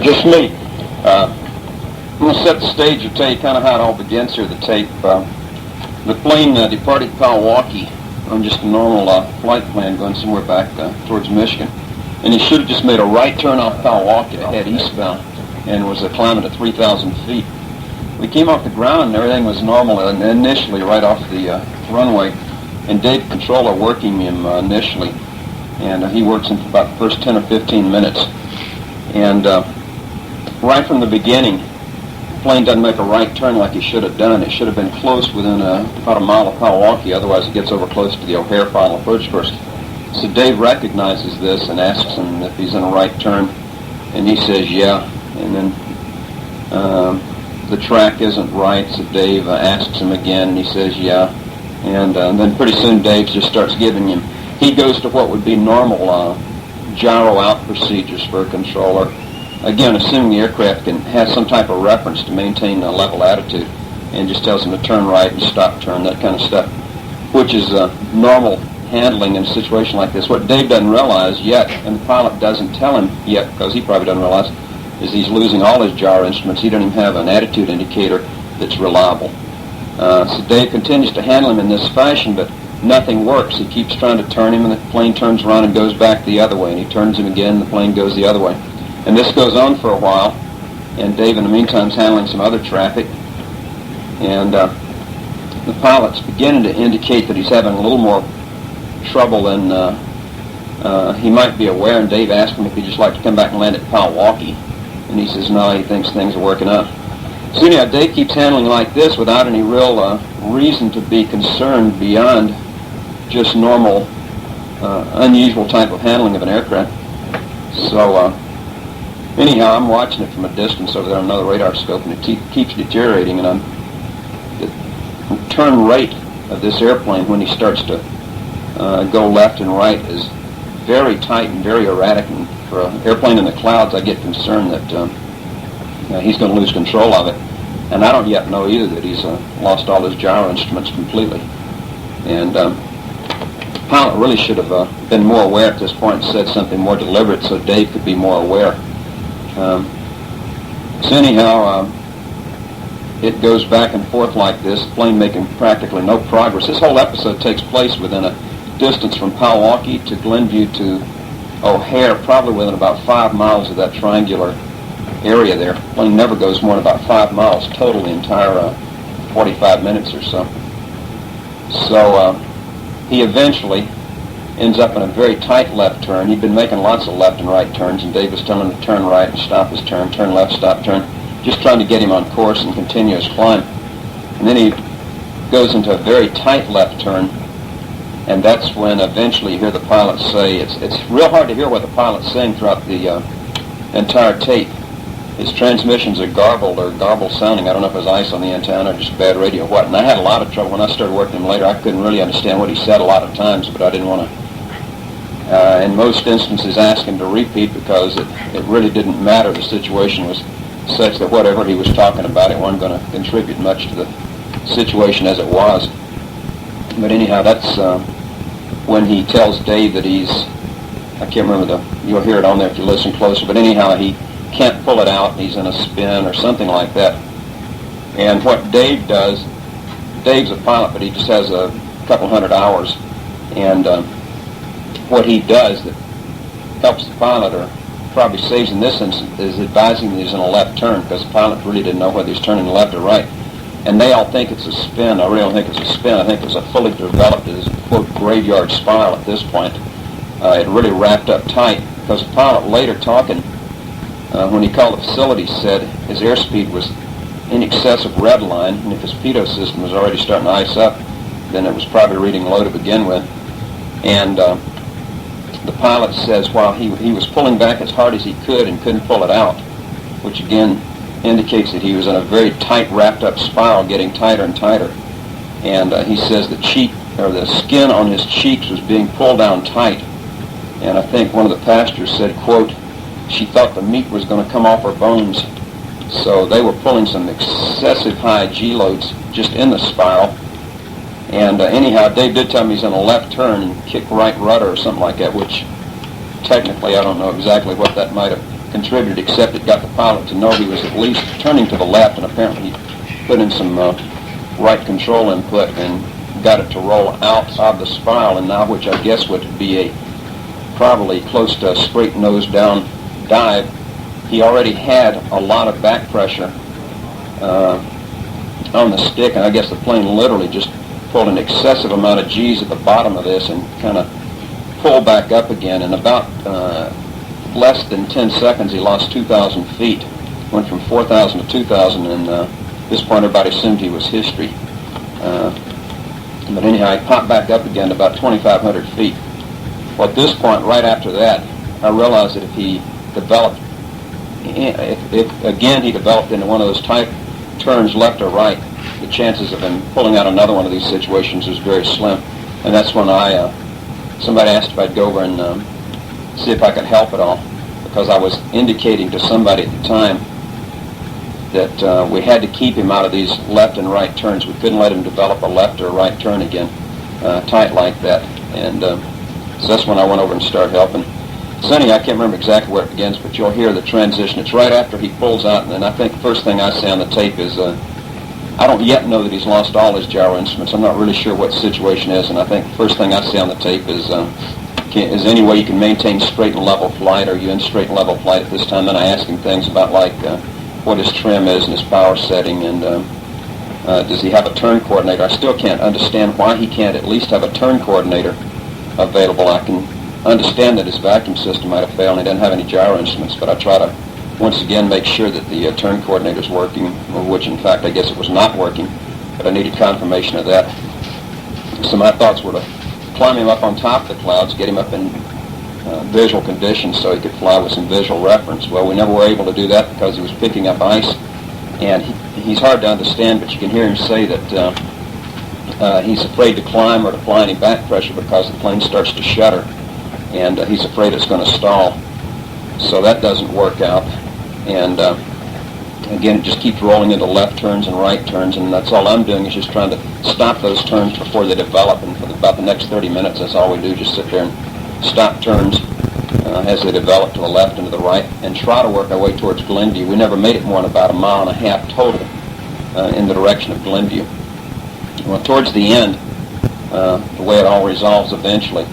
Just me. I'm going to set the stage and tell you kind of how it all begins here, the tape. The plane departed Palwaukee on just a normal flight plan going somewhere back towards Michigan. And he should have just made a right turn off Palwaukee to head eastbound and was climbing at 3,000 feet. We came off the ground and everything was normal initially right off the runway. And Dave Controller working him initially. And he works him for about the first 10 or 15 minutes. And right from the beginning, the plane doesn't make a right turn like he should have done. It should have been close within about a mile of Palwaukee, otherwise it gets over close to the O'Hare final approach course. So Dave recognizes this and asks him if he's in a right turn, and he says yeah. And then the track isn't right, so Dave asks him again, and he says yeah. And then pretty soon Dave just starts giving him, he goes to what would be normal gyro out procedures for a controller. Again, assuming the aircraft has some type of reference to maintain a level attitude, and just tells him to turn right and stop turn, that kind of stuff, which is normal handling in a situation like this. What Dave doesn't realize yet, and the pilot doesn't tell him yet, because he probably doesn't realize, is he's losing all his gyro instruments. He doesn't even have an attitude indicator that's reliable. So Dave continues to handle him in this fashion, but nothing works. He keeps trying to turn him, and the plane turns around and goes back the other way, and he turns him again, and the plane goes the other way. And this goes on for a while, and Dave in the meantime is handling some other traffic, and the pilot's beginning to indicate that he's having a little more trouble than he might be aware, and Dave asked him if he'd just like to come back and land at Palwaukee, and he says no, he thinks things are working out. So anyhow, Dave keeps handling like this without any real reason to be concerned beyond just normal, unusual type of handling of an aircraft. So anyhow, I'm watching it from a distance over there on another radar scope, and it keeps deteriorating, and the turn rate of this airplane when he starts to go left and right is very tight and very erratic, and for an airplane in the clouds, I get concerned that he's going to lose control of it. And I don't yet know either that he's lost all his gyro instruments completely. And the pilot really should have been more aware at this point and said something more deliberate so Dave could be more aware. So anyhow, it goes back and forth like this, the plane making practically no progress. This whole episode takes place within a distance from Palwaukee to Glenview to O'Hare, probably within about 5 miles of that triangular area there. The plane never goes more than about 5 miles total, the entire 45 minutes or so. So he eventually ends up in a very tight left turn. He'd been making lots of left and right turns, and Dave was telling him to turn right and stop his turn left, stop, turn, just trying to get him on course and continue his climb. And then he goes into a very tight left turn, and that's when eventually you hear the pilot say, it's real hard to hear what the pilot's saying throughout the entire tape. His transmissions are garbled or garbled sounding. I don't know if it was ice on the antenna or just bad radio or what. And I had a lot of trouble when I started working him later. I couldn't really understand what he said a lot of times, but I didn't want to, in most instances, ask him to repeat because it really didn't matter. The situation was such that whatever he was talking about, it wasn't going to contribute much to the situation as it was. But anyhow, that's when he tells Dave that I can't remember you'll hear it on there if you listen closer, but anyhow, he can't pull it out, he's in a spin or something like that. And what Dave does, Dave's a pilot, but he just has a couple hundred hours, and what he does that helps the pilot, or probably saves in this instance, is advising that he's in a left turn, because the pilot really didn't know whether he's turning left or right. And they all think it's a spin. I really don't think it's a spin. I think it's a fully developed, as quote, graveyard spiral at this point. It really wrapped up tight, because the pilot later talking, when he called the facility, said his airspeed was in excess of red line, and if his pitot system was already starting to ice up, then it was probably reading low to begin with. And the pilot says while he was pulling back as hard as he could and couldn't pull it out, which again indicates that he was in a very tight, wrapped up spiral, getting tighter and tighter. And he says the skin on his cheeks was being pulled down tight. And I think one of the passengers said, quote, she thought the meat was going to come off her bones. So they were pulling some excessive high G loads just in the spiral. And anyhow, Dave did tell me he's in a left turn and kick right rudder or something like that, which technically I don't know exactly what that might have contributed, except it got the pilot to know he was at least turning to the left, and apparently he put in some right control input and got it to roll out of the spiral, and now which I guess would be a probably close to a straight nose down dive. He already had a lot of back pressure on the stick, and I guess the plane literally just pulled an excessive amount of G's at the bottom of this and kind of pulled back up again. In about less than 10 seconds, he lost 2,000 feet, went from 4,000 to 2,000, and at this point everybody assumed he was history. But anyhow, he popped back up again to about 2,500 feet. Well, at this point, right after that, I realized that if he developed, if again he developed into one of those tight turns left or right, the chances of him pulling out another one of these situations was very slim. And that's when somebody asked if I'd go over and see if I could help at all, because I was indicating to somebody at the time that we had to keep him out of these left and right turns. We couldn't let him develop a left or a right turn again, tight like that. And so that's when I went over and started helping. Sonny, I can't remember exactly where it begins, but you'll hear the transition. It's right after he pulls out, and then I think the first thing I say on the tape is, I don't yet know that he's lost all his gyro instruments. I'm not really sure what the situation is, and I think the first thing I say on the tape is there any way you can maintain straight and level flight? Are you in straight and level flight at this time? Then I ask him things about like what his trim is and his power setting, and does he have a turn coordinator? I still can't understand why he can't at least have a turn coordinator available. I can understand that his vacuum system might have failed and he doesn't have any gyro instruments, but I try to once again make sure that the turn coordinator is working, which in fact I guess it was not working, but I needed confirmation of that. So my thoughts were to climb him up on top of the clouds, get him up in visual conditions so he could fly with some visual reference. Well, we never were able to do that because he was picking up ice, and he's hard to understand, but you can hear him say that he's afraid to climb or to apply any back pressure because the plane starts to shudder, and he's afraid it's going to stall. So that doesn't work out. And again, it just keeps rolling into left turns and right turns, and that's all I'm doing is just trying to stop those turns before they develop. And for about the next 30 minutes, that's all we do, just sit there and stop turns as they develop to the left and to the right, and try to work our way towards Glenview. We never made it more than about 1.5 miles total in the direction of Glenview. Well, towards the end, the way it all resolves eventually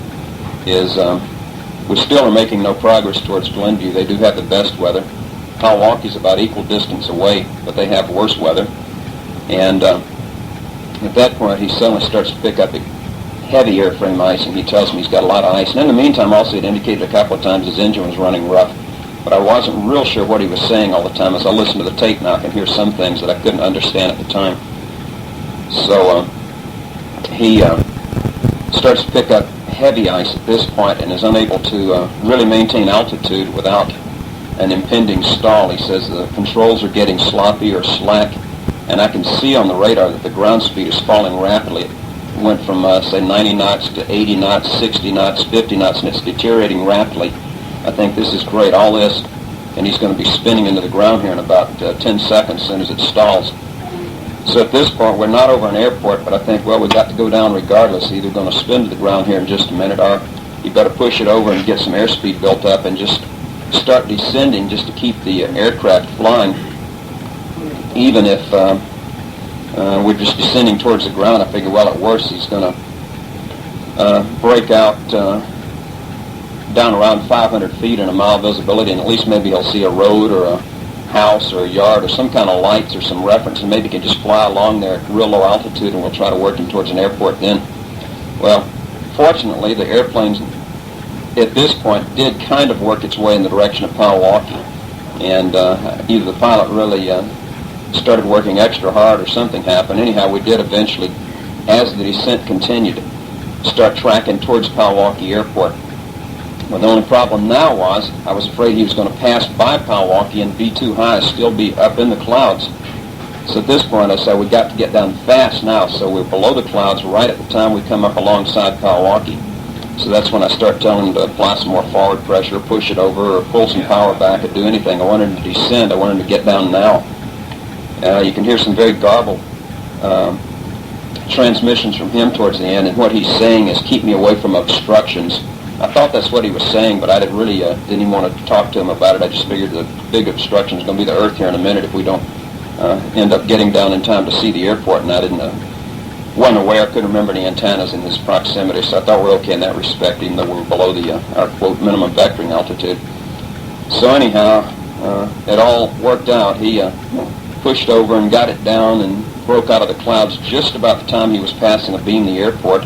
is we still are making no progress towards Glenview. They do have the best weather. Palwaukee's about equal distance away, but they have worse weather. And at that point, he suddenly starts to pick up heavy airframe icing. He tells me he's got a lot of ice. And in the meantime, also, it indicated a couple of times his engine was running rough. But I wasn't real sure what he was saying all the time. As I listen to the tape now, I can hear some things that I couldn't understand at the time. So he starts to pick up heavy ice at this point and is unable to really maintain altitude without an impending stall. He says the controls are getting sloppy or slack, and I can see on the radar that the ground speed is falling rapidly. It went from, say, 90 knots to 80 knots, 60 knots, 50 knots, and it's deteriorating rapidly. I think this is great. All this, and he's going to be spinning into the ground here in about 10 seconds as soon as it stalls. So at this point, we're not over an airport, but I think, well, we've got to go down regardless. Either going to spin to the ground here in just a minute, or you better push it over and get some airspeed built up and just start descending just to keep the aircraft flying. Even if we're just descending towards the ground, I figure, well, at worst, he's going to break out down around 500 feet in a mile visibility, and at least maybe he'll see a road or a house or a yard or some kind of lights or some reference, and maybe he can just fly along there at real low altitude, and we'll try to work him towards an airport then. Well, fortunately, the airplanes at this point did kind of work its way in the direction of Palwaukee, and either the pilot really started working extra hard or something happened. Anyhow, we did eventually, as the descent continued, start tracking towards Palwaukee Airport. Well, the only problem now was I was afraid he was going to pass by Palwaukee and be too high, still be up in the clouds. So at this point I said we got to get down fast now, so we're below the clouds right at the time we come up alongside Palwaukee. So that's when I start telling him to apply some more forward pressure, push it over, or pull some power back, or do anything. I wanted him to descend. I wanted him to get down now. You can hear some very garbled transmissions from him towards the end, and what he's saying is keep me away from obstructions. I thought that's what he was saying, but I didn't really didn't even want to talk to him about it. I just figured the big obstruction is going to be the earth here in a minute if we don't end up getting down in time to see the airport, and I wasn't aware, I couldn't remember any antennas in this proximity, so I thought we're okay in that respect, even though we're below our, quote, minimum vectoring altitude. So anyhow, it all worked out. He pushed over and got it down and broke out of the clouds just about the time he was passing a beam the airport,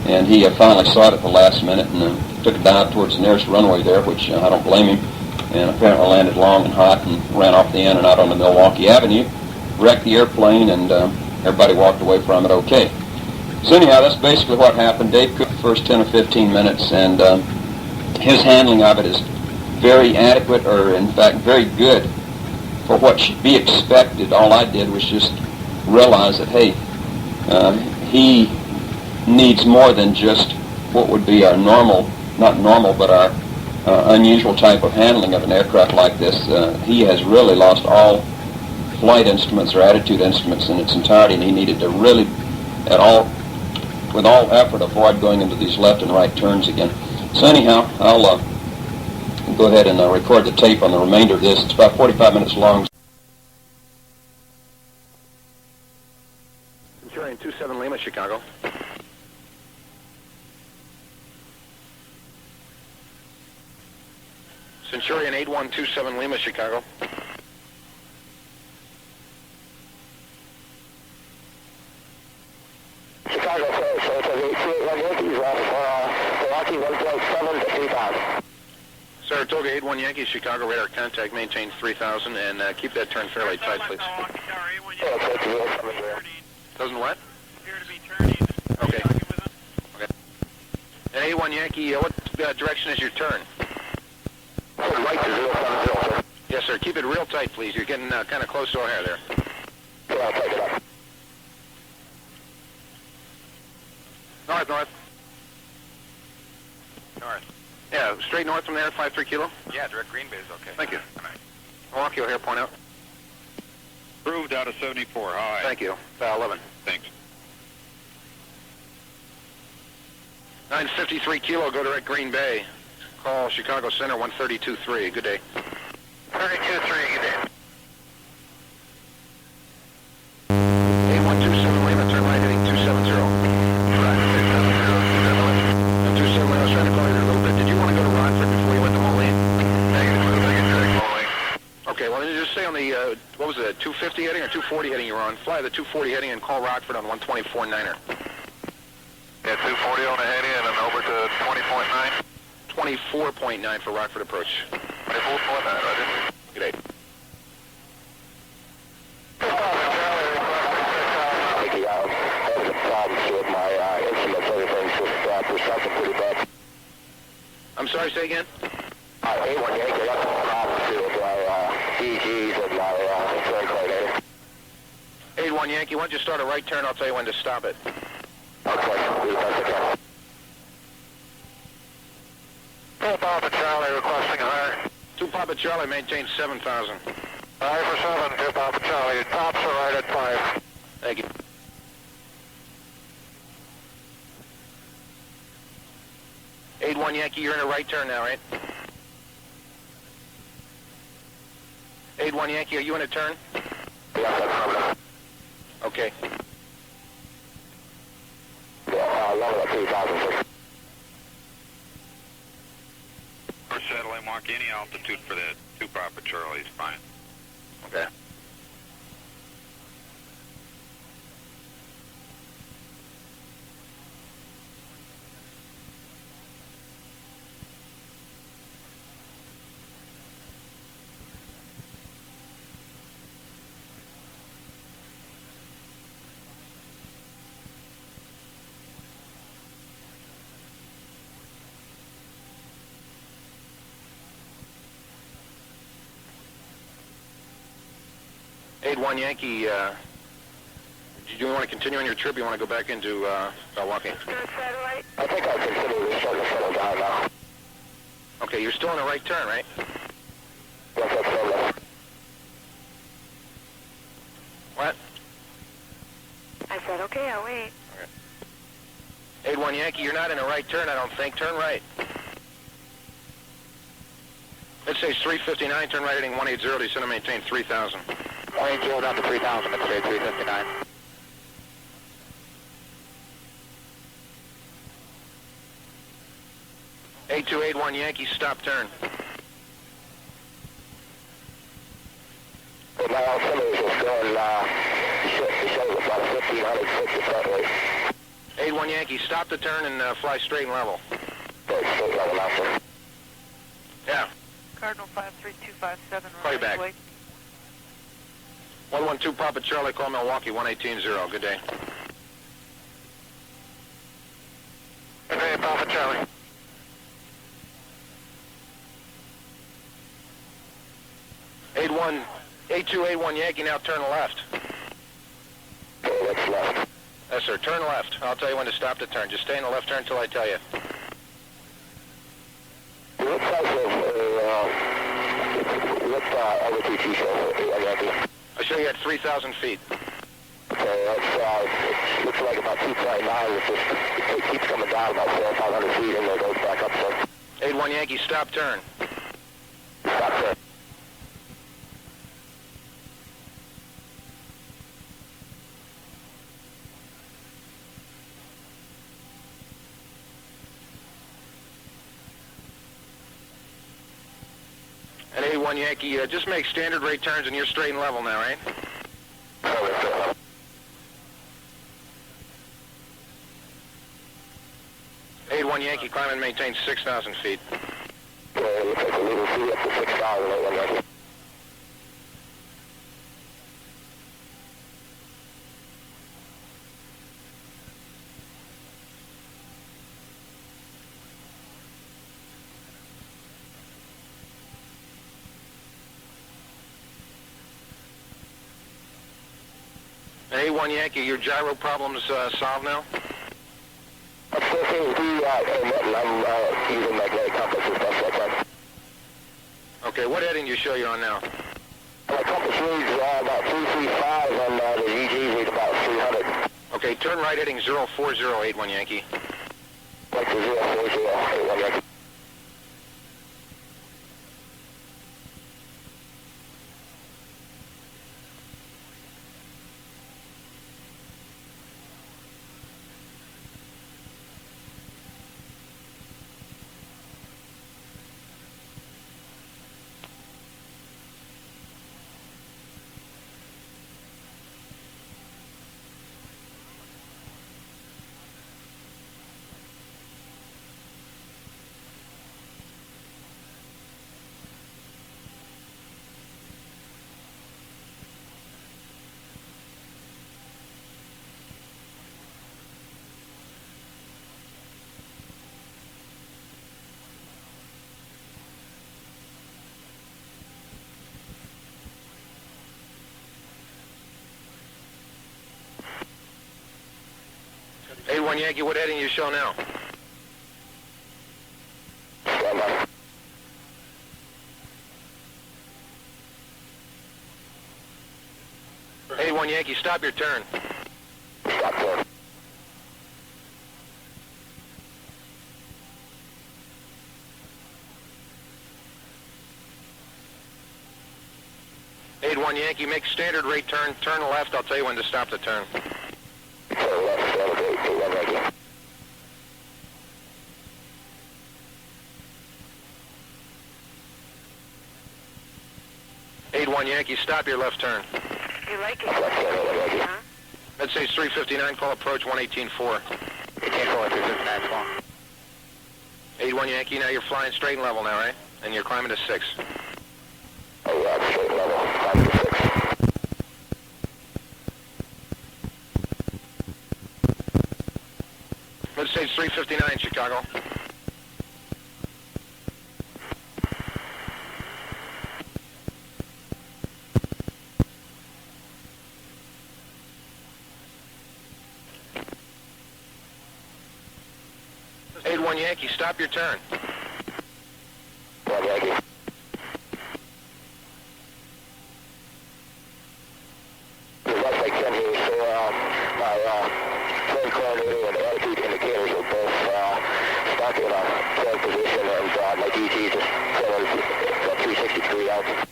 and he finally saw it at the last minute and took a dive towards the nearest runway there, which I don't blame him, and apparently landed long and hot and ran off the end and out onto Milwaukee Avenue, wrecked the airplane, and everybody walked away from it okay. So anyhow, that's basically what happened. Dave cooked the first 10 or 15 minutes, and his handling of it is very adequate, or in fact very good for what should be expected. All I did was just realize that, hey, he needs more than just what would be our normal, not normal, but our unusual type of handling of an aircraft like this. He has really lost all flight instruments or attitude instruments in its entirety, and he needed to really, with all effort, avoid going into these left and right turns again. So anyhow, I'll go ahead and record the tape on the remainder of this. It's about 45 minutes long. Centurion 27 Lima, Chicago. Centurion 8127 Lima, Chicago. Chicago, so it's a 8 Yankees Palwaukee 1.7 to 3,000. Saratoga 81 Yankee, Chicago, radar contact, maintain 3,000, and keep that turn fairly tight, please. Doesn't what? Okay. Okay. And 81 Yankee, what direction is your turn? Right to 070, sir. Yes, sir. Keep it real tight, please. You're getting kind of close to O'Hare there. Yeah, I'll take it up. North, north. North. Yeah, straight north from there, 53 kilo? Yeah, direct Green Bay is okay. Thank you. Good night. Milwaukee O'Hare, point out. Approved out of 74. Hi. Thank you. 11. Thanks. 953 kilo, go direct Green Bay. Call Chicago Center 132.3. Good day. 32.3, good day. 8127 Lima, turn right heading 270. Right, 670, 270 Lima, I was trying to call you a little bit. Did you want to go to Rockford before you went to Moline? Negative, we'll take it direct Moline. Okay, well, then just stay on the, what was it, 250 heading or 240 heading you were on? Fly the 240 heading and call Rockford on 124.9er. Yeah, 240 on the heading and then over to 20.9. 24.9 for Rockford approach. 24.9, right? Good day. Thank you, having some problems with my instruments, everything's just perception pretty bad. I'm sorry, say again? 81 Yankee, that's some problems with my EGs and my turn coordinator. 81 Yankee, why don't you start a right turn? I'll tell you when to stop it. Okay, do the best I can. 2 Papa Charlie requesting higher. 2 Papa Charlie, maintain 7,000. 5 for 7, 2 Papa Charlie. Tops are right at 5. Thank you. Eight one Yankee, you're in a right turn now, right? 8-1 Yankee, are you in a turn? Yes, that's Okay. Yeah, level at 3,000. First satellite mark, any altitude for that 2 Papa Charlie is fine. Okay. One Yankee, do you want to continue on your trip? You want to go back into Palwaukee? I think I'll consider this shuttle settle down now. Okay, you're still in the right turn, right? Yes, that's level. What? I said, okay, I'll wait. Okay. 8-1 Yankee, you're not in a right turn, I don't think. Turn right. Stage 359, turn right heading 180, descend and maintain 3,000. 180 down to 3,000, Mid-Stage 359. A281 Yankee, stop turn. Well, my altimeter is just going, it shows about 1,500 foot to front rate. 81 Yankee, stop the turn and fly straight and level. Straight level now, sir. Yeah. Cardinal 53257, Call you back. wait. 112 Papa Charlie, call Milwaukee, 118-0. Good day. Good day, Papa Charlie. A281 Yankee, now turn left. Okay, that's left. Yes, sir. Turn left. I'll tell you when to stop the turn. Just stay in the left turn until I tell you. What size of, what LTT show, Yankee? I'll show you at 3,000 feet. Okay, that's, looks like about 2.9, it keeps coming down about 400 or 500 feet and then goes back up, so. 81 Yankee, stop turn. Stop there. And 81 Yankee, just make standard rate turns and you're straight and level now, right? Oh, 81 Yankee, climb and maintain 6,000 feet. yeah, it looks like we're leaving feet up to 6,000 at one Yankee. And 81 Yankee, your gyro problem's solved now? I'm still seeing and I'm using magnetic compass and stuff like that. Okay, what heading do you show you on now? My compass reads about 335 and the EG reads about 300. Okay, turn right heading 04081 Yankee. Like the 04081 Yankee. A1 Yankee, what heading you show now? Stand by. A1 Yankee, stop your turn. Stop there. A1 Yankee, make standard rate turn, turn left, I'll tell you when to stop the turn. Turn left, stand okay, 81 Yankee. A1 Yankee, stop your left turn. You like it? Left stand 81 Yankee. Huh? Mid-Stage 359, call approach 118-4. 18-4, 359, small. 81 Yankee, now you're flying straight and level now, right? And you're climbing to 6. Oh yeah, straight level, 5 to 6. Mid-Stage 359, Chicago. A1 Yankee, stop your turn. 1 Yankee. Left like 10 here, so my turn coordinator and altitude indicators are both stuck in a turn position, and my DG just 360 out.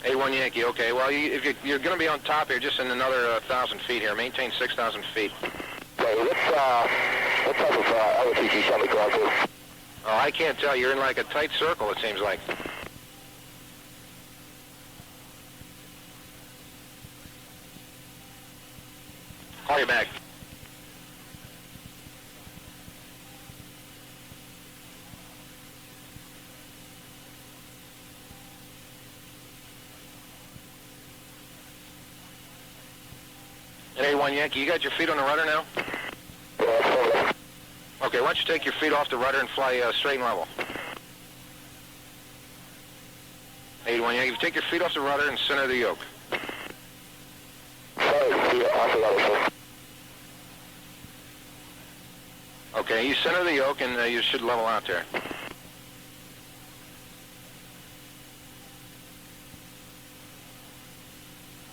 81 Yankee, okay. Well, if you're going to be on top here, just in another 1,000 feet here. Maintain 6,000 feet. Okay, what type of altitude shall we go to? Oh, I can't tell. You're in like a tight circle, it seems like. Call you back. At 81 Yankee, you got your feet on the rudder now? Okay, why don't you take your feet off the rudder and fly straight and level. 81 Yankee, take your feet off the rudder and center the yoke. Okay, you center the yoke and you should level out there.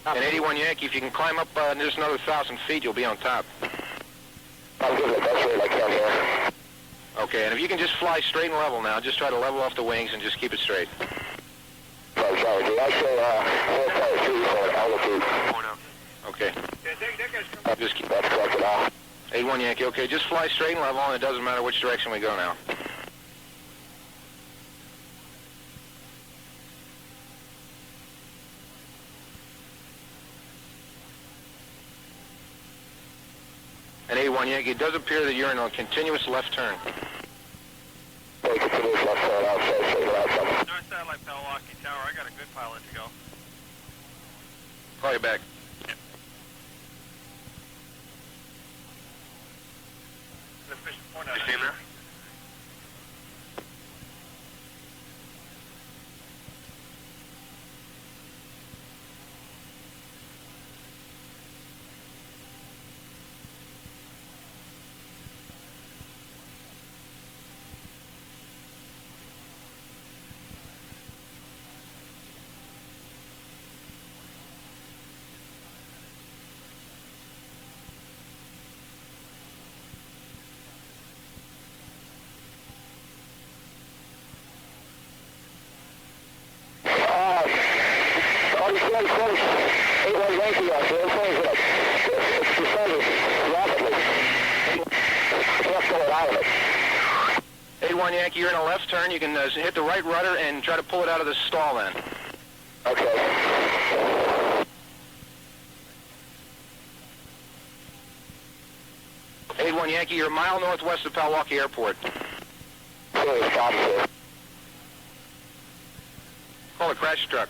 And 81 Yankee, if you can climb up just another 1,000 feet, you'll be on top. I'm giving the best rate I can here. Okay, and if you can just fly straight and level now, just try to level off the wings and just keep it straight. I'm sorry, did I say 4.3 for altitude? Okay. Just keep That's correct now. 81 Yankee, okay, just fly straight and level, and it doesn't matter which direction we go now. And 81 Yankee, it does appear that you're in a continuous left turn. Okay, continuous left turn outside, straight out something. North satellite Palwaukee Tower, I got a good pilot to go. Call you back. You see him there? It's descending rapidly. What's going on with it? 81 Yankee, you're in a left turn. You can hit the right rudder and try to pull it out of the stall then. Okay. 81 Yankee, you're a mile northwest of Palwaukee Airport. Serious problems here. Call a crash truck.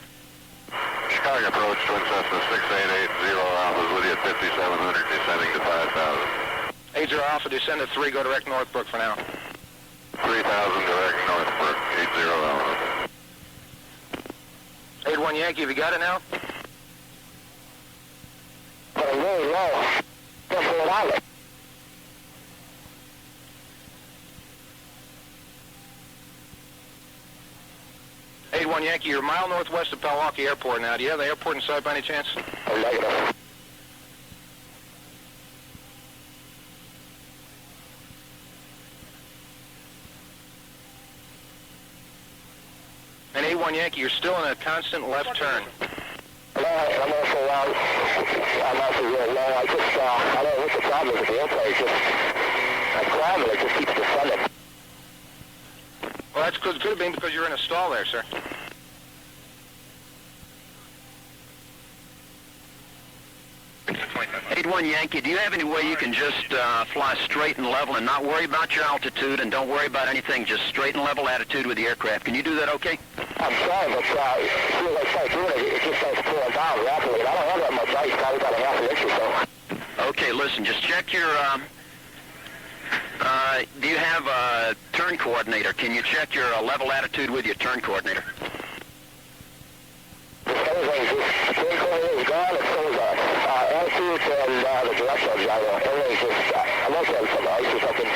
Chicago approach, Twin Cessna 6880 Alpha with you at 5700, descending to 5000. 80 Alpha, descend to 3, go direct Northbrook for now. 3000 direct Northbrook, 80 Alpha. 81 Yankee, have you got it now? But I'm really low. Can't pull it out. 81 Yankee, you're a mile northwest of Palwaukee Airport now. Do you have the airport in sight by any chance? I'm negative. And 81 Yankee, you're still in a constant left turn. No, I'm also really low. I don't know what the problem is with the airplane. It's just, I'm climbing, it just keeps descending. Well, that's could have been because you're in a stall there, sir. One Yankee, do you have any way you can just fly straight and level and not worry about your altitude and don't worry about anything, just straight and level attitude with the aircraft? Can you do that okay? I'm sorry, but as soon as I start doing it, it just starts pulling down rapidly. I don't have that much ice, probably about a half an inch or so. Okay, listen, just check your, do you have a turn coordinator? Can you check your level attitude with your turn coordinator? Everything's just, turn coordinator is gone, and so is attitude and the directional gyro. Everything's just, I'm looking at some ice or something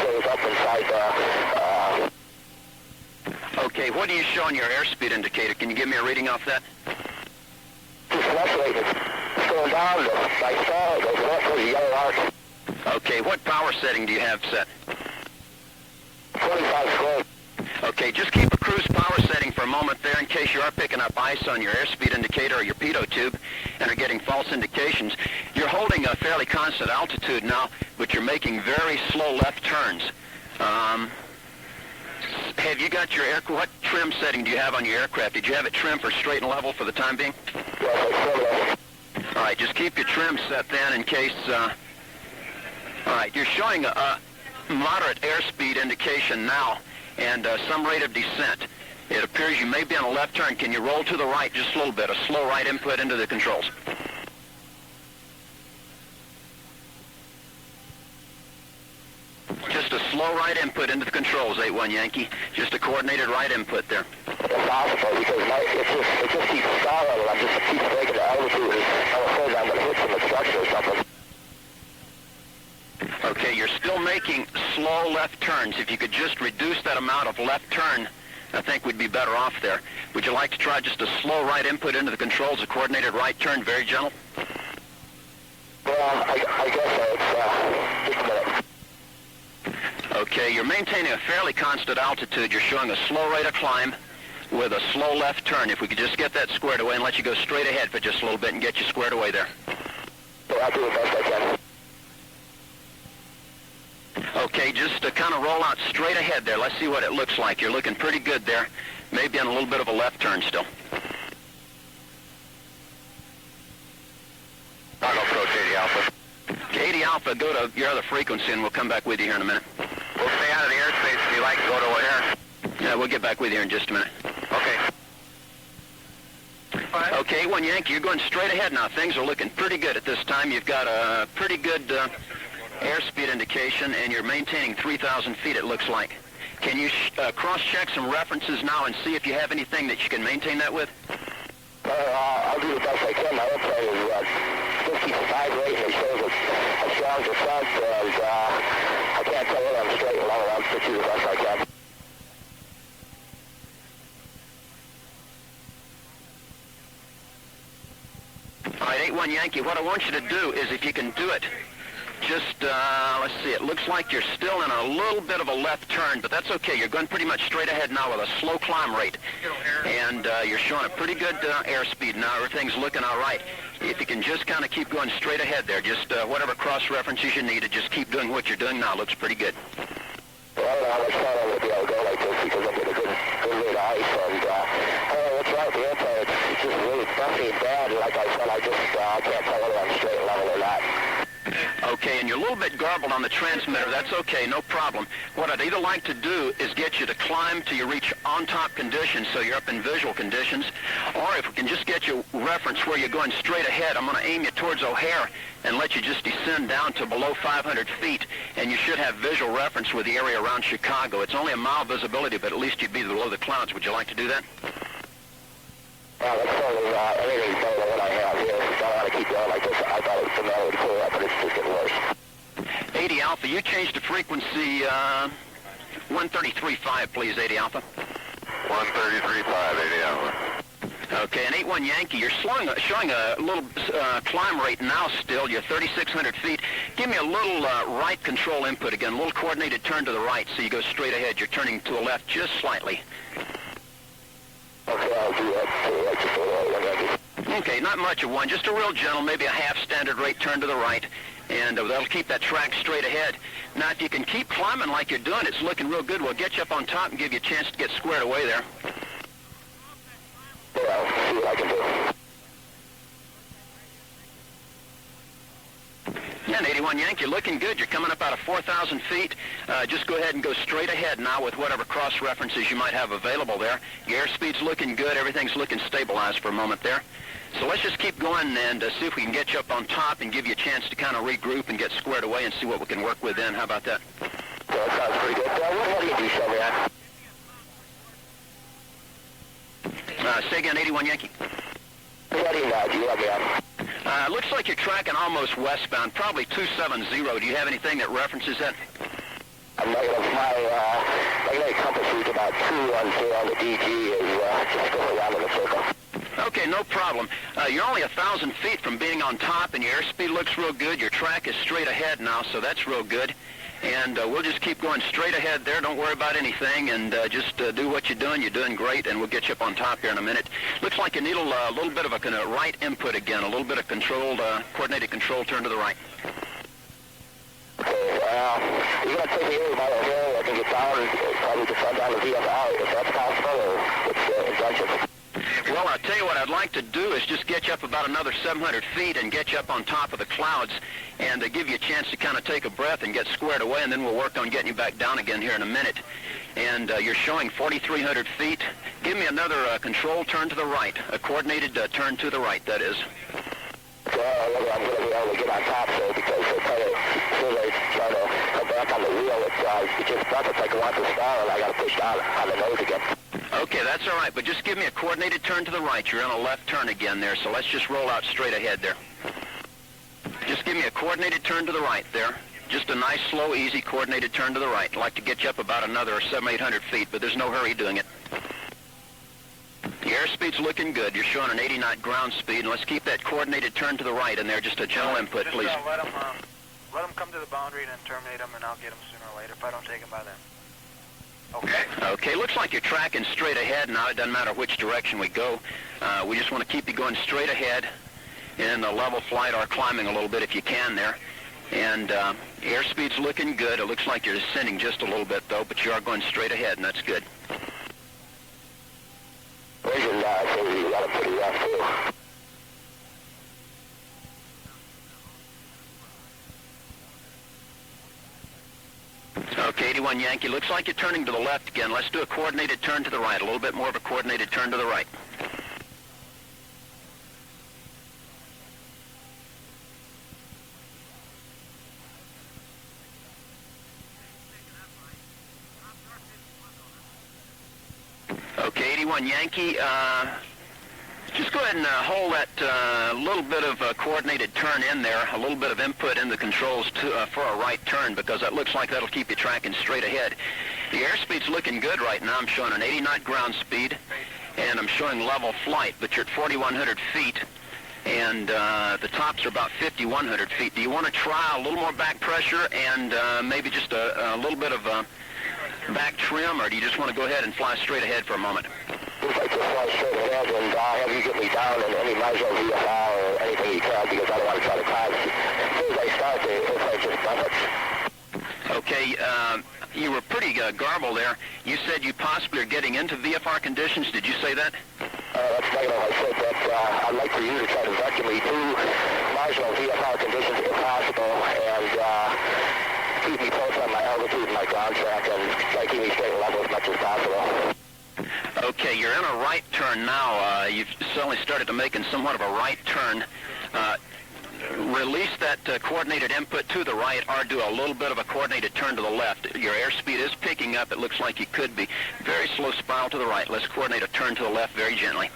goes up inside Okay, what do you show on your airspeed indicator? Can you give me a reading off that? just fluctuating. It's going down, my stall, it goes up to the yellow arc. Okay, what power setting do you have set? 25 squared. Okay, just keep a cruise power setting for a moment there in case you are picking up ice on your airspeed indicator or your pitot tube and are getting false indications. You're holding a fairly constant altitude now, but you're making very slow left turns. Have you got your what trim setting do you have on your aircraft? Did you have it trimmed for straight and level for the time being? All right, just keep your trim set then in case... all right, you're showing a moderate airspeed indication now and some rate of descent. It appears you may be on a left turn. Can you roll to the right just a little bit, a slow right input into the controls? Just a slow right input into the controls, 8-1 Yankee. Just a coordinated right input there. It's possible because it just keeps stalling and I'm just keep breaking the altitude and I'm afraid I'm going to hit some instructor or something. Okay, you're still making slow left turns. If you could just reduce that amount of left turn, I think we'd be better off there. Would you like to try just a slow right input into the controls, a coordinated right turn, very gentle? Well, I guess so. It's just a minute. Okay, you're maintaining a fairly constant altitude. You're showing a slow rate of climb with a slow left turn. If we could just get that squared away and let you go straight ahead for just a little bit and get you squared away there. Well, I'll do the best I can. Okay, just to kind of roll out straight ahead there. Let's see what it looks like. You're looking pretty good there. Maybe on a little bit of a left turn still. I'll go approach 80 Alpha. Okay, 80 Alpha, go to your other frequency and we'll come back with you here in a minute. We'll stay out of the airspace if you like to go to Hare. Yeah, we'll get back with you here in just a minute. Okay. Okay, 1 Yankee, you're going straight ahead now. Things are looking pretty good at this time. You've got a pretty good airspeed indication, and you're maintaining 3,000 feet, it looks like. Can you cross-check some references now and see if you have anything that you can maintain that with? I'll do the best I can. My airplane is 55 rate and it shows a strong descent, and I can't tell whether I'm straight or level. I'll just do the best I can. All right, 8-1 Yankee, what I want you to do is, if you can do it, just, let's see, it looks like you're still in a little bit of a left turn, but that's okay. You're going pretty much straight ahead now with a slow climb rate. And you're showing a pretty good airspeed now. Everything's looking all right. If you can just kind of keep going straight ahead there, just whatever cross references you need to just keep doing what you're doing now. Looks pretty good. Well, I don't know how much fun I'm going to be able to go like this because I'm getting a good rate of ice, and I don't know what's wrong with the airplane. It's just really bumpy and bad, and like I said, I can't tell whether I'm straight level or not. Okay, and you're a little bit garbled on the transmitter. That's okay, no problem. What I'd either like to do is get you to climb till you reach on-top conditions, so you're up in visual conditions, or if we can just get you reference where you're going straight ahead, I'm going to aim you towards O'Hare and let you just descend down to below 500 feet, and you should have visual reference with the area around Chicago. It's only a mile visibility, but at least you'd be below the clouds. Would you like to do that? Well, that's totally everything's better than what I have here. I don't want to keep going like this. I thought it was the matter would clear up, but it's just getting worse. 80 Alpha, you changed to frequency 133.5, please, 80 Alpha. 133.5, 80 Alpha. Okay, and 8-1 Yankee, you're showing a little climb rate now still. You're 3,600 feet. Give me a little right control input again, a little coordinated turn to the right so you go straight ahead. You're turning to the left just slightly. Okay, I'll do that. Just a little, Okay, not much of one, just a real gentle, maybe a half standard rate turn to the right, and that'll keep that track straight ahead. Now, if you can keep climbing like you're doing, it's looking real good. We'll get you up on top and give you a chance to get squared away there. Yeah, I'll see what I can do. Yeah, and 81 Yankee, you're looking good. You're coming up out of 4,000 feet. Just go ahead and go straight ahead now with whatever cross references you might have available there. Your airspeed's looking good. Everything's looking stabilized for a moment there. So let's just keep going and see if we can get you up on top and give you a chance to kind of regroup and get squared away and see what we can work with then. How about that? Well, that sounds pretty good. What do you do, show me that? Say again, 81 Yankee. What do you know? Do you let me on? Looks like you're tracking almost westbound, probably 270. Do you have anything that references that? My magnetic compass reads about 210. The DG is just going around in a circle. Okay, no problem. You're only 1,000 feet from being on top, and your airspeed looks real good. Your track is straight ahead now, so that's real good. And we'll just keep going straight ahead there. Don't worry about anything, and just do what you're doing. You're doing great, and we'll get you up on top here in a minute. Looks like you need a little bit of a right input again, a little bit of controlled, coordinated control turn to the right. Okay, you're going to take me over by the hill. I can get down and probably just run down the VFR, if that's possible, or what's the intention? Well, I'll tell you what I'd like to do is just get you up about another 700 feet and get you up on top of the clouds and give you a chance to kind of take a breath and get squared away, and then we'll work on getting you back down again here in a minute. And you're showing 4,300 feet. Give me another control turn to the right, a coordinated turn to the right, that is. Well, I'm going to be able to get on top, so because they're kind of, as they try to come back on the wheel, it just buckets like it wants to stall, and I got to push down on the nose again. Okay, that's all right, but just give me a coordinated turn to the right. You're on a left turn again there, so let's just roll out straight ahead there. Just give me a coordinated turn to the right there. Just a nice, slow, easy, coordinated turn to the right. I'd like to get you up about another 700-800 feet, but there's no hurry doing it. The airspeed's looking good. You're showing an 80-knot ground speed, and let's keep that coordinated turn to the right in there. Just a gentle input, please. Let them come to the boundary and then terminate them, and I'll get them sooner or later if I don't take them by then. Okay. Okay, looks like you're tracking straight ahead now. It doesn't matter which direction we go. We just want to keep you going straight ahead in a level flight or climbing a little bit if you can there. And airspeed's looking good. It looks like you're descending just a little bit, though, but you are going straight ahead, and that's good. Vision, you got it pretty rough, too. Okay, 81 Yankee, looks like you're turning to the left again. Let's do a coordinated turn to the right, a little bit more of a coordinated turn to the right. Okay, 81 Yankee, just go ahead and hold that little bit of a coordinated turn in there, a little bit of input in the controls for a right turn, because that looks like that'll keep you tracking straight ahead. The airspeed's looking good right now. I'm showing an 80-knot ground speed, and I'm showing level flight, but you're at 4,100 feet, and the tops are about 5,100 feet. Do you want to try a little more back pressure and maybe just a little bit of back trim, or do you just want to go ahead and fly straight ahead for a moment? If I just fly straight ahead and have you get me down in any marginal VFR or anything you can, because I don't want to try to climb. As soon as I start, it's like just buckets. Okay, you were pretty garbled there. You said you possibly are getting into VFR conditions. Did you say that? That's negative. I said that I'd like for you to try to vector me to marginal VFR conditions if possible, and keep me close on my altitude and my ground track, and try to keep me straight and level as much as possible. Okay, you're in a right turn now. You've suddenly started to making somewhat of a right turn. Release that coordinated input to the right, or do a little bit of a coordinated turn to the left. Your airspeed is picking up. It looks like you could be. Very slow spiral to the right. Let's coordinate a turn to the left very gently.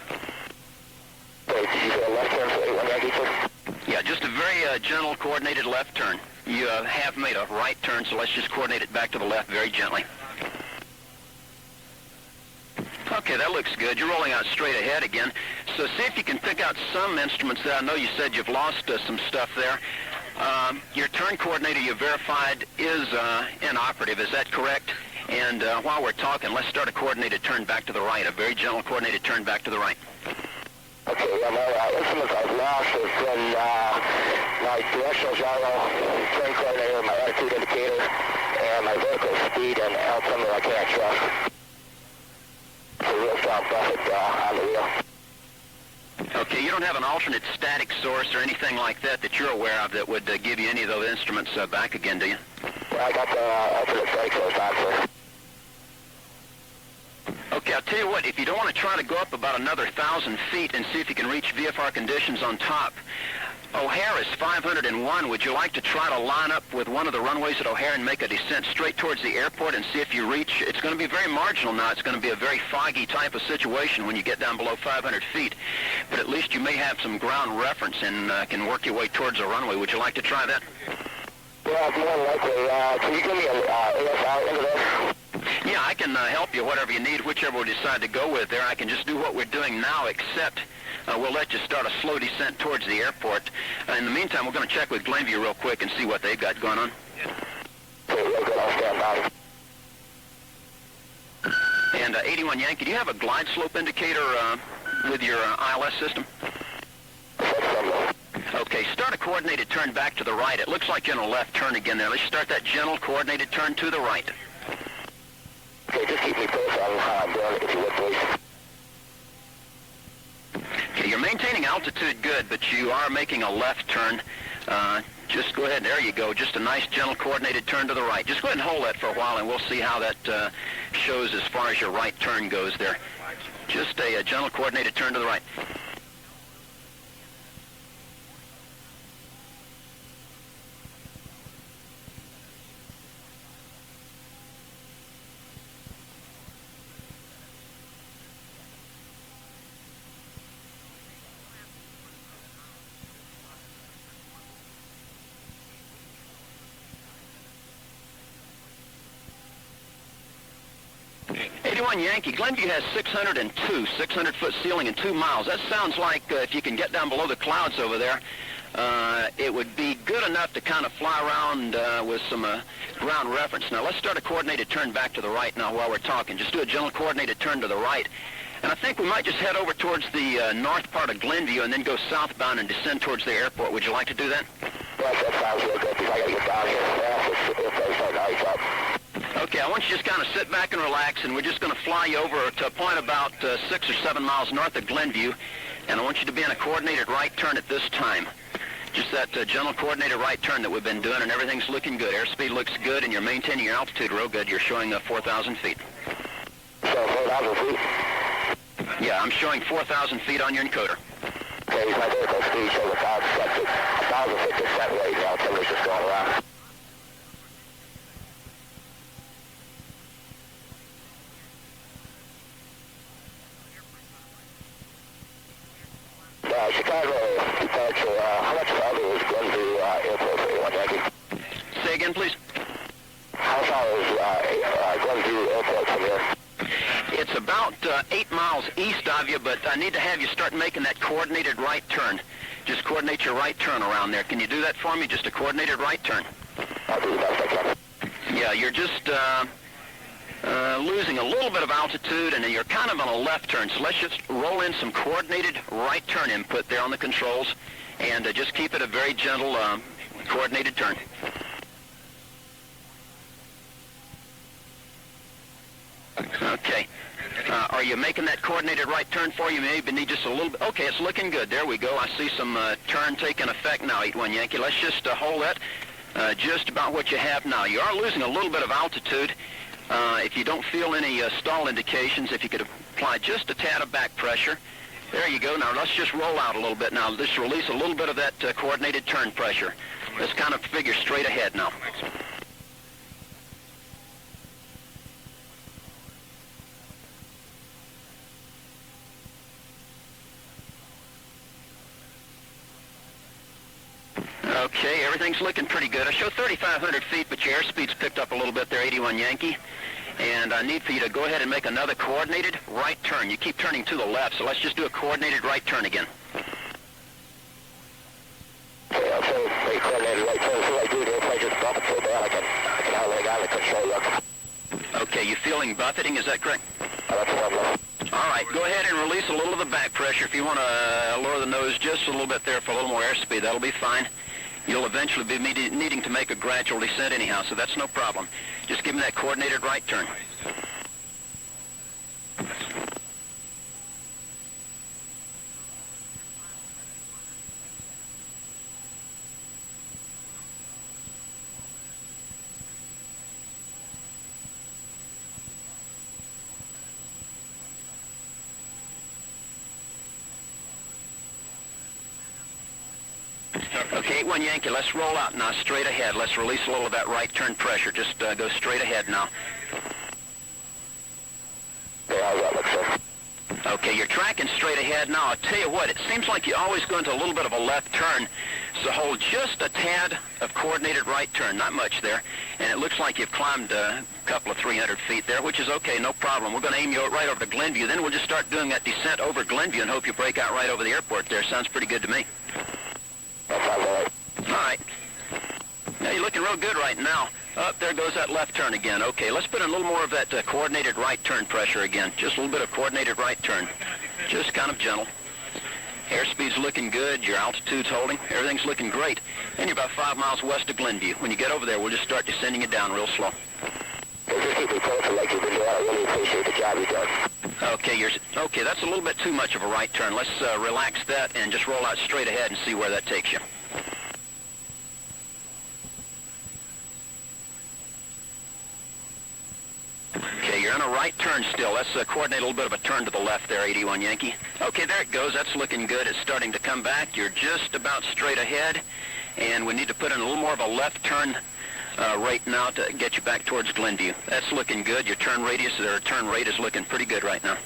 Wait, did you say a left turn for 81 Yankee, sir? Yeah, just a very gentle coordinated left turn. You have made a right turn, so let's just coordinate it back to the left very gently. Okay, that looks good. You're rolling out straight ahead again. So see if you can pick out some instruments there. I know you said you've lost some stuff there. Your turn coordinator you verified is inoperative. Is that correct? And while we're talking, let's start a coordinated turn back to the right, a very gentle coordinated turn back to the right. Okay, my instruments I've lost has been my directional gyro, turn coordinator, my attitude indicator, and my vertical speed and altimeter I can't trust. It's a real strong buffet on the wheel. Okay, you don't have an alternate static source or anything like that that you're aware of that would give you any of those instruments back again, do you? Well, I got the alternate static source on, sir. Okay, I'll tell you what, if you don't want to try to go up about another 1,000 feet and see if you can reach VFR conditions on top, O'Hare is 501. Would you like to try to line up with one of the runways at O'Hare and make a descent straight towards the airport and see if you reach? It's going to be very marginal now. It's going to be a very foggy type of situation when you get down below 500 feet. But at least you may have some ground reference and can work your way towards a runway. Would you like to try that? Yeah, more than likely. Can you give me an ASI into this? Yeah, I can help you, whatever you need, whichever we decide to go with there. I can just do what we're doing now, except we'll let you start a slow descent towards the airport. In the meantime, we're going to check with Glenview real quick and see what they've got going on. So Okay, real good. I'll stand by. And 81 Yankee, do you have a glide slope indicator with your ILS system? Okay, start a coordinated turn back to the right. It looks like you're in a left turn again there. Let's start that gentle coordinated turn to the right. Okay, just keep me posted on how I'm doing it, if you would, please. Okay, you're maintaining altitude good, but you are making a left turn. Just go ahead, there you go. Just a nice, gentle, coordinated turn to the right. Just go ahead and hold that for a while, and we'll see how that shows as far as your right turn goes there. Just a gentle, coordinated turn to the right. Yankee, Glenview has 600-foot ceiling and 2 miles. That sounds like if you can get down below the clouds over there, it would be good enough to kind of fly around with some ground reference. Now let's start a coordinated turn back to the right now while we're talking. Just do a gentle coordinated turn to the right. And I think we might just head over towards the north part of Glenview and then go southbound and descend towards the airport. Would you like to do that? Yes, that sounds real good, because I got to get down here fast if they start to ice up. Okay, I want you to just kind of sit back and relax, and we're just going to fly you over to a point about 6 or 7 miles north of Glenview, and I want you to be in a coordinated right turn at this time. Just that gentle coordinated right turn that we've been doing, and everything's looking good. Airspeed looks good, and you're maintaining your altitude real good. You're showing 4,000 feet. So 4,000 feet? Yeah, I'm showing 4,000 feet on your encoder. Okay, my vertical speed shows 1,000 feet to set right now. Timber's just going around. Chicago departure, how much farther is Glenview Airport for 81 Yankee? Say again, please. How far is Glenview Airport from here? It's about 8 miles east of you, but I need to have you start making that coordinated right turn. Just coordinate your right turn around there. Can you do that for me? Just a coordinated right turn. I'll do the best I can. Yeah, you're just losing a little bit of altitude, and you're kind of on a left turn. So let's just roll in some coordinated right turn input there on the controls, and just keep it a very gentle, coordinated turn. Okay. Are you making that coordinated right turn for you? Maybe need just a little bit. Okay, it's looking good. There we go. I see some turn taking effect now, 81 Yankee. Let's just hold that just about what you have now. You are losing a little bit of altitude. If you don't feel any stall indications, if you could apply just a tad of back pressure. There you go. Now let's just roll out a little bit now. Just release a little bit of that coordinated turn pressure. Let's kind of figure straight ahead now. Okay, everything's looking pretty good. I show 3,500 feet, but your airspeed's picked up a little bit there, 81 Yankee. And I need for you to go ahead and make another coordinated right turn. You keep turning to the left, so let's just do a coordinated right turn again. Okay, I'll say make coordinated right turn. So I do this, I just bump it so bad I can hardly get the control look. Okay, you feeling buffeting, is that correct? That's lovely. All right, go ahead and release a little of the back pressure. If you want to lower the nose just a little bit there for a little more airspeed, that'll be fine. You'll eventually be needing to make a gradual descent anyhow, so that's no problem. Just give me that coordinated right turn. Okay, 81 Yankee, let's roll out now straight ahead. Let's release a little of that right turn pressure. Just go straight ahead now. Okay, you're tracking straight ahead now. I'll tell you what, it seems like you always go into a little bit of a left turn, so hold just a tad of coordinated right turn, not much there, and it looks like you've climbed a couple of 300 feet there, which is okay, no problem. We're going to aim you right over to Glenview, then we'll just start doing that descent over Glenview and hope you break out right over the airport there. Sounds pretty good to me. That sounds all right. All right. Yeah, you're looking real good right now. Up there goes that left turn again. Okay, let's put in a little more of that coordinated right turn pressure again. Just a little bit of coordinated right turn. Just kind of gentle. Airspeed's looking good. Your altitude's holding. Everything's looking great. And you're about 5 miles west of Glenview. When you get over there, we'll just start descending you down real slow. Just keep me posted like you've been doing. I really appreciate the job you've done. Okay, that's a little bit too much of a right turn. Let's relax that and just roll out straight ahead and see where that takes you. Okay, you're on a right turn still. Let's coordinate a little bit of a turn to the left there, 81 Yankee. Okay, there it goes. That's looking good. It's starting to come back. You're just about straight ahead, and we need to put in a little more of a left turn rate now to get you back towards Glenview. That's looking good. Your turn radius or turn rate is looking pretty good right now.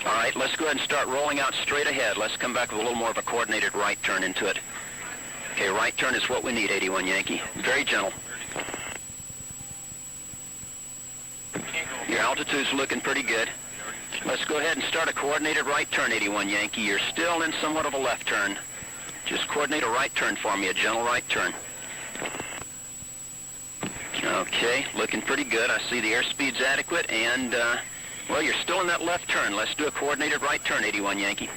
All right, let's go ahead and start rolling out straight ahead. Let's come back with a little more of a coordinated right turn into it. Okay, right turn is what we need, 81 Yankee. Very gentle. Your altitude's looking pretty good. Let's go ahead and start a coordinated right turn, 81 Yankee. You're still in somewhat of a left turn. Just coordinate a right turn for me, a gentle right turn. Okay, looking pretty good. I see the airspeed's adequate, and, well, you're still in that left turn. Let's do a coordinated right turn, 81 Yankee.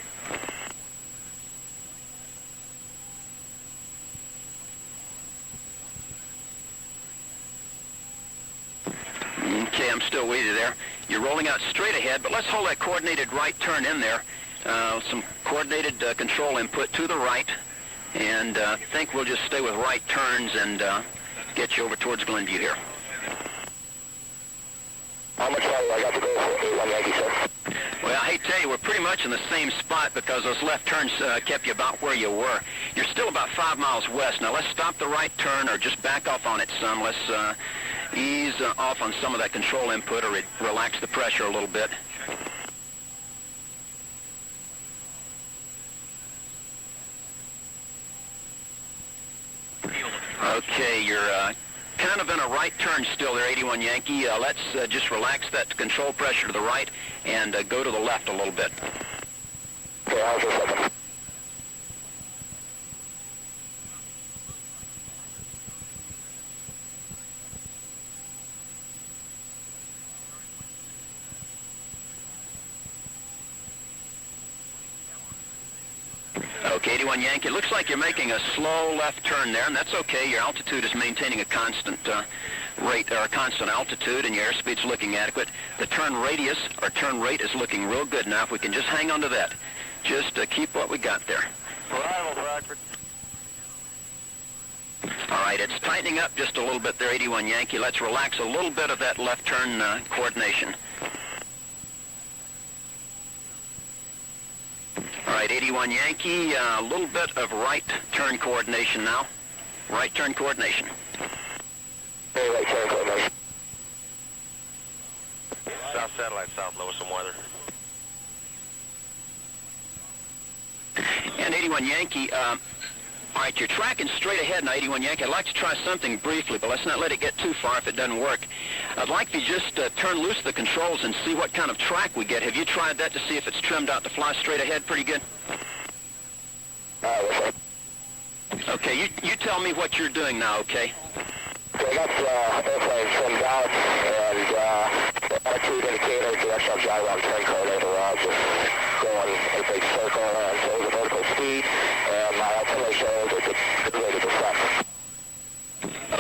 Okay, I'm still with you there. You're rolling out straight ahead, but let's hold that coordinated right turn in there. Some coordinated control input to the right, and I think we'll just stay with right turns and get you over towards Glenview here. How much longer I got to go for 81 Yankee, sir? Well, I hate to tell you, we're pretty much in the same spot because those left turns kept you about where you were. You're still about 5 miles west. Now, let's stop the right turn or just back off on it some. Let's ease off on some of that control input or relax the pressure a little bit. Okay, you're kind of in a right turn still there, 81 Yankee. Let's just relax that control pressure to the right and go to the left a little bit. Okay, I'll just second. Okay, 81 Yankee, it looks like you're making a slow left turn there, and that's okay. Your altitude is maintaining a constant rate, or a constant altitude, and your airspeed's looking adequate. The turn radius, or turn rate, is looking real good now. If we can just hang on to that, just keep what we got there. Arrival, Rockford. All right, it's tightening up just a little bit there, 81 Yankee. Let's relax a little bit of that left turn coordination. All right, 81 Yankee, a little bit of right turn coordination now. Right turn coordination. Hey, right turn coordination. South satellite, south, lower some weather. And 81 Yankee, all right, you're tracking straight ahead now, 81 Yankee. I'd like to try something briefly, but let's not let it get too far if it doesn't work. I'd like to just turn loose the controls and see what kind of track we get. Have you tried that to see if it's trimmed out to fly straight ahead pretty good? Okay, you tell me what you're doing now, okay? So I got airframe trimmed out and attitude indicator, directional gyro on turn coordinator. Just going a big circle and shows the vertical speed, and my altimeter shows it's a good way to descend.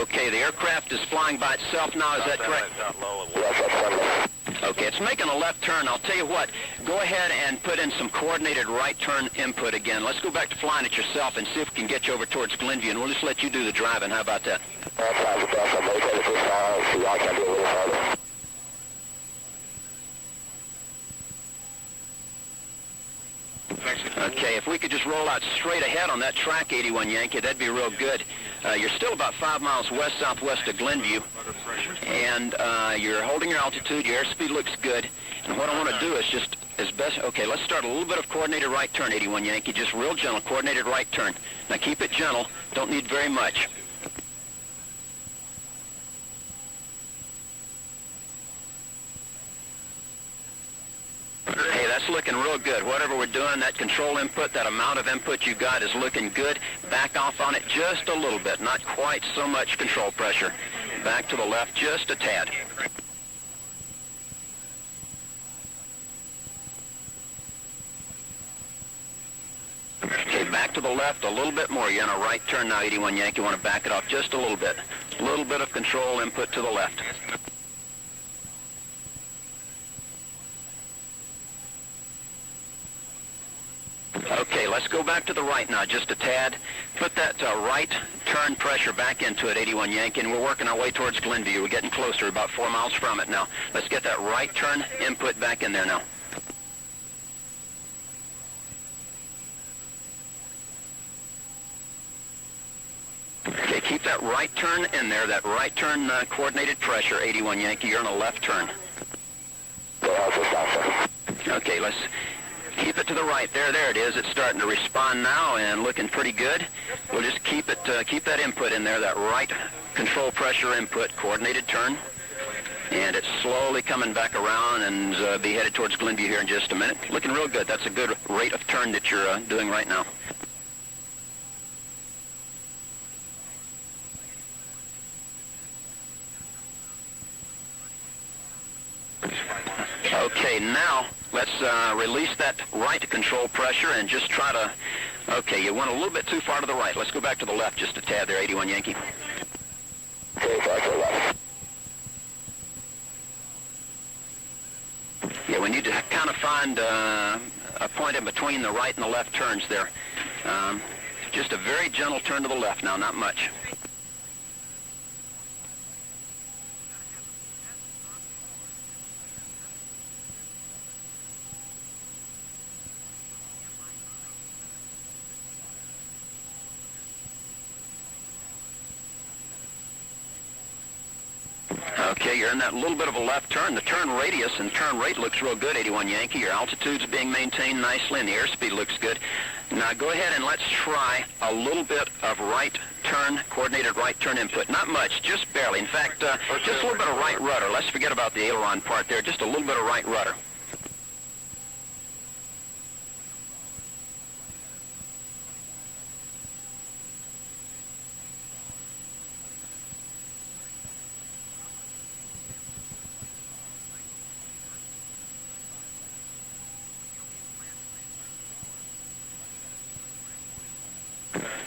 Okay, the aircraft is flying by itself now, is that correct? Yes, that's friendly. Okay, it's making a left turn. I'll tell you what, go ahead and put in some coordinated right turn input again. Let's go back to flying it yourself and see if we can get you over towards Glenview, and we'll just let you do the driving. How about that? That sounds the best. I'm ready to this time, see I can do a little harder. Okay, if we could just roll out straight ahead on that track, 81 Yankee, that'd be real good. You're still about 5 miles west-southwest of Glenview, and you're holding your altitude. Your airspeed looks good, and what I want to do is just as best... Okay, let's start a little bit of coordinated right turn, 81 Yankee, just real gentle, coordinated right turn. Now keep it gentle. Don't need very much. Hey, that's looking real good. Whatever whatever we're doing, that control input, that amount of input you got is looking good. Back off on it just a little bit, not quite so much control pressure. Back to the left just a tad. Okay, back to the left a little bit more. You're on a right turn now, 81 Yankee. You want to back it off just a little bit. A little bit of control input to the left. Okay, let's go back to the right now, just a tad. Put that right turn pressure back into it, 81 Yankee, and we're working our way towards Glenview. We're getting closer, about 4 miles from it now. Let's get that right turn input back in there now. Okay, keep that right turn in there, that right turn coordinated pressure, 81 Yankee. You're on a left turn. Okay, let's keep it to the right. There it is. It's starting to respond now and looking pretty good. We'll just keep it, keep that input in there, that right control pressure input, coordinated turn. And it's slowly coming back around and be headed towards Glenview here in just a minute. Looking real good. That's a good rate of turn that you're doing right now. Okay, now let's release that right control pressure and just try to, okay, you went a little bit too far to the right. Let's go back to the left just a tad there, 81 Yankee. Okay, back to the left. Yeah, we need to kind of find a point in between the right and the left turns there. Just a very gentle turn to the left now, not much. Okay, you're in that little bit of a left turn. The turn radius and turn rate looks real good, 81 Yankee. Your altitude's being maintained nicely, and the airspeed looks good. Now go ahead and let's try a little bit of right turn, coordinated right turn input. Not much, just barely. In fact, just a little bit of right rudder. Let's forget about the aileron part there. Just a little bit of right rudder.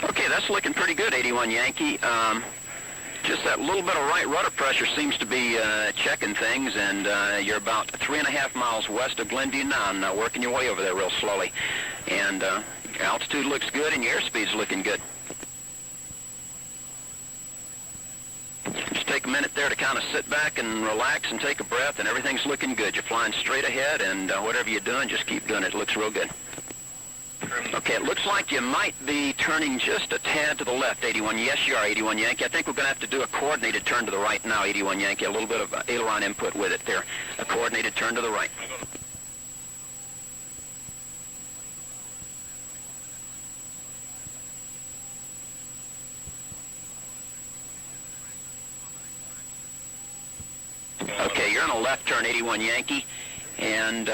Okay, that's looking pretty good, 81 Yankee. Just that little bit of right rudder pressure seems to be checking things, and you're about 3.5 miles west of Glenview now, and working your way over there real slowly. And your altitude looks good, and your airspeed's looking good. Just take a minute there to kind of sit back and relax and take a breath, and everything's looking good. You're flying straight ahead, and whatever you're doing, just keep doing it. It looks real good. Okay, it looks like you might be turning just a tad to the left, 81. Yes, you are, 81 Yankee. I think we're going to have to do a coordinated turn to the right now, 81 Yankee. A little bit of aileron input with it there. A coordinated turn to the right. Okay, you're on a left turn, 81 Yankee. And,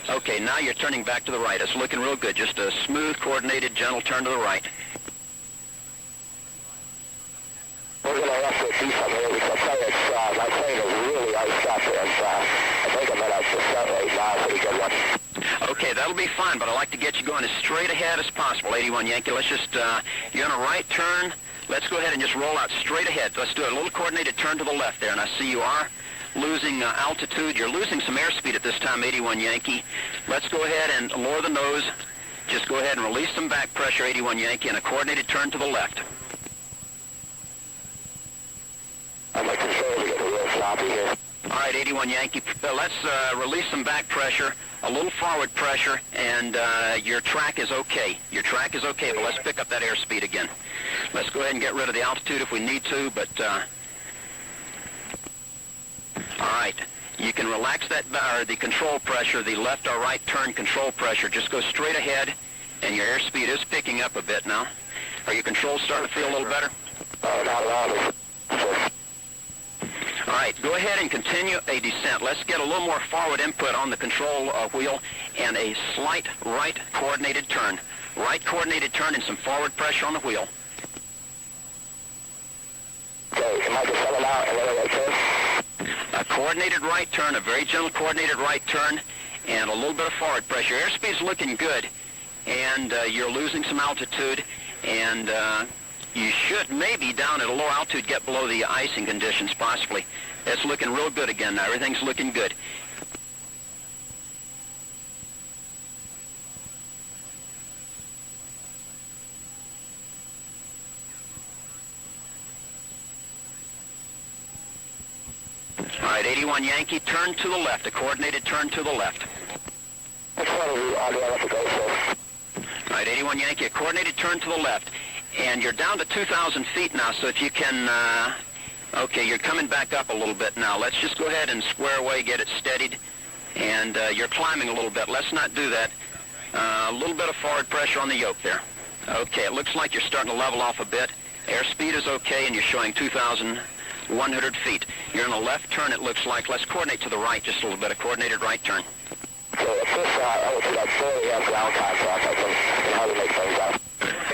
okay, now you're turning back to the right. It's looking real good. Just a smooth, coordinated, gentle turn to the right. We're going to have to do something here because I tell you, my plane is really iced up, and I think I'm at a descent rate now, pretty good one. Okay, that'll be fine, but I'd like to get you going as straight ahead as possible, 81 Yankee. Let's just, you're on a right turn. Let's go ahead and just roll out straight ahead. Let's do a little coordinated turn to the left there, and I see you are losing altitude. You're losing some airspeed at this time, 81 Yankee. Let's go ahead and lower the nose. Just go ahead and release some back pressure, 81 Yankee, and a coordinated turn to the left. I'm like control to get a real sloppy here. All right, 81 Yankee, let's release some back pressure, a little forward pressure, and your track is okay. Your track is okay, but let's pick up that airspeed again. Let's go ahead and get rid of the altitude if we need to, but all right. You can relax that, or the control pressure, the left or right turn control pressure. Just go straight ahead, and your airspeed is picking up a bit now. Are your controls starting to feel a little better? Oh, not at all. All right, go ahead and continue a descent. Let's get a little more forward input on the control wheel and a slight right coordinated turn. Right coordinated turn and some forward pressure on the wheel. Okay, am I just settle out and then I turn? A coordinated right turn, a very gentle coordinated right turn, and a little bit of forward pressure. Airspeed's looking good, and you're losing some altitude, and you should maybe down at a low altitude get below the icing conditions possibly. It's looking real good again now. Everything's looking good. All right, 81 Yankee, turn to the left, a coordinated turn to the left. Which one are you on the other to go for? All right, 81 Yankee, a coordinated turn to the left. And you're down to 2,000 feet now, so if you can, okay, you're coming back up a little bit now. Let's just go ahead and square away, get it steadied. And you're climbing a little bit. Let's not do that. A little bit of forward pressure on the yoke there. Okay, it looks like you're starting to level off a bit. Airspeed is okay, and you're showing 2,100 feet. You're in a left turn, it looks like. Let's coordinate to the right, just a little bit, a coordinated right turn. Okay, at this altitude, I barely have ground contact. I can hardly make things out.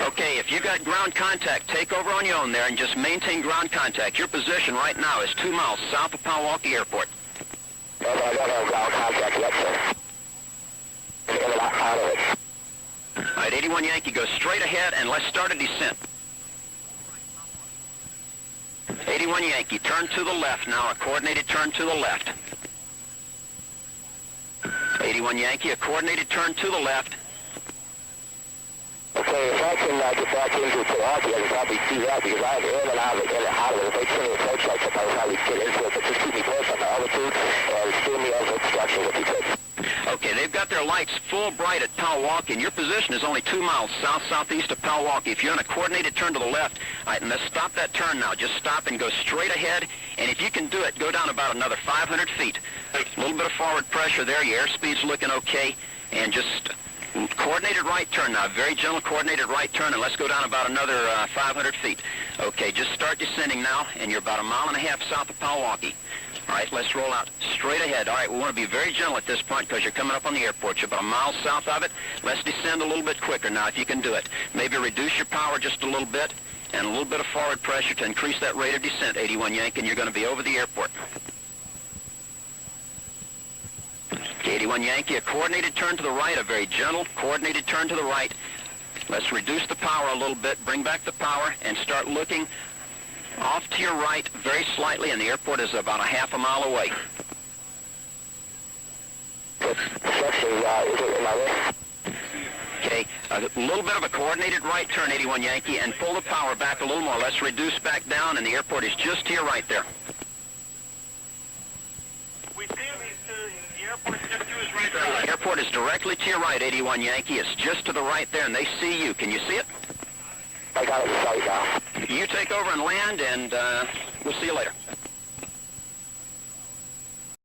Okay, if you got ground contact, take over on your own there and just maintain ground contact. Your position right now is 2 miles south of Palwaukee Airport. No, but I don't have ground contact yet, sir. And out of it. All right, 81 Yankee, go straight ahead and let's start a descent. 81 Yankee, turn to the left now, a coordinated turn to the left. 81 Yankee, a coordinated turn to the left. Okay, if I can get back into Palwaukee, I can probably do that because I have in and out of it. If they turn the approach like that, I would probably get into it, but just keep me close on the altitude and steer me over instruction if you could. Okay, they've got their lights full bright at Palwaukee, and your position is only 2 miles south-southeast of Palwaukee. If you're on a coordinated turn to the left, all right, and let's stop that turn now. Just stop and go straight ahead, and if you can do it, go down about another 500 feet. A little bit of forward pressure there. Your airspeed's looking okay, and just coordinated right turn now. Very gentle coordinated right turn, and let's go down about another 500 feet. Okay, just start descending now, and you're about 1.5 miles south of Palwaukee. All right, let's roll out straight ahead. All right, we want to be very gentle at this point because you're coming up on the airport. You're about 1 mile south of it. Let's descend a little bit quicker now if you can do it. Maybe reduce your power just a little bit and a little bit of forward pressure to increase that rate of descent, 81 Yankee, and you're going to be over the airport. 81 Yankee, a coordinated turn to the right, a very gentle coordinated turn to the right. Let's reduce the power a little bit, bring back the power, and start looking off to your right very slightly, and the airport is about 1/2 mile away. Okay, a little bit of a coordinated right turn, 81 Yankee, and pull the power back a little more. Let's reduce back down, and the airport is just to your right there. We see him. The airport's just to his right there. The airport is directly to your right, 81 Yankee. It's just to the right there, and they see you. Can you see it? I got it in sight now. You take over and land, and we'll see you later.